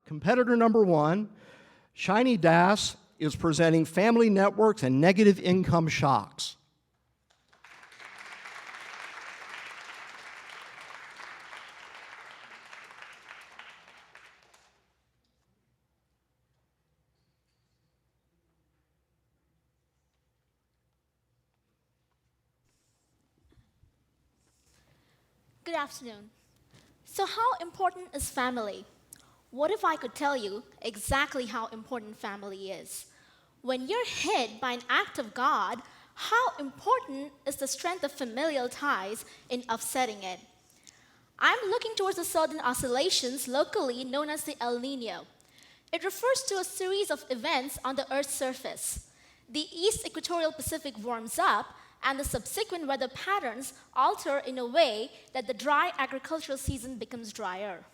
Competitor number one, Shiny Das, is presenting family networks and negative income shocks. Good afternoon. So how important is family? What if I could tell you exactly how important family is? When you're hit by an act of God, how important is the strength of familial ties in offsetting it? I'm looking towards the southern oscillations locally known as the El Nino. It refers to a series of events on the Earth's surface. The East Equatorial Pacific warms up, and the subsequent weather patterns alter in a way that the dry agricultural season becomes drier.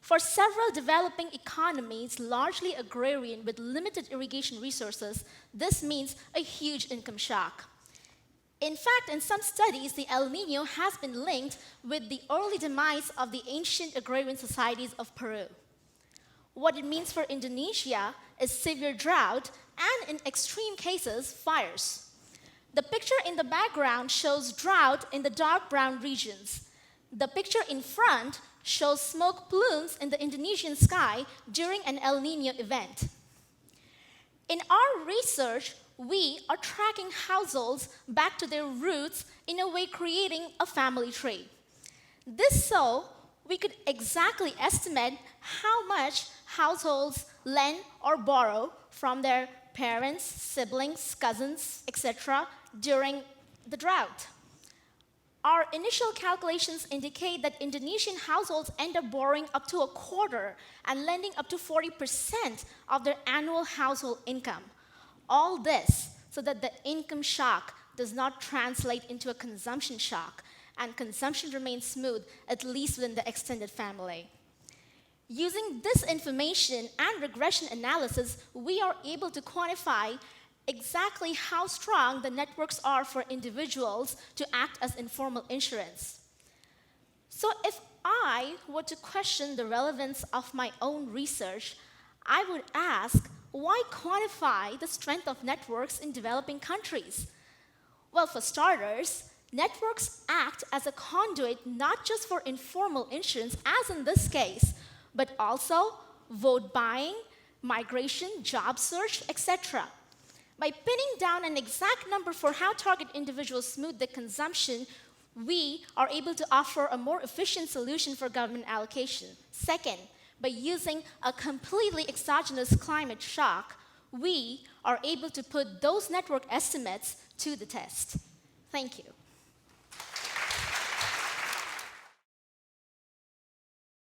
For several developing economies, largely agrarian with limited irrigation resources, this means a huge income shock. In fact, in some studies, the El Nino has been linked with the early demise of the ancient agrarian societies of Peru. What it means for Indonesia is severe drought and, in extreme cases, fires. The picture in the background shows drought in the dark brown regions. The picture in front shows smoke plumes in the Indonesian sky during an El Nino event. In our research, we are tracking households back to their roots, in a way creating a family tree. This so we could exactly estimate how much households lend or borrow from their parents, siblings, cousins, etc. during the drought. Our initial calculations indicate that Indonesian households end up borrowing up to a quarter and lending up to 40% of their annual household income. All this so that the income shock does not translate into a consumption shock, and consumption remains smooth, at least within the extended family. Using this information and regression analysis, we are able to quantify exactly how strong the networks are for individuals to act as informal insurance. So if I were to question the relevance of my own research, I would ask, why quantify the strength of networks in developing countries? Well, for starters, networks act as a conduit not just for informal insurance, as in this case, but also vote buying, migration, job search, etc. By pinning down an exact number for how target individuals smooth their consumption, we are able to offer a more efficient solution for government allocation. Second, by using a completely exogenous climate shock, we are able to put those network estimates to the test. Thank you.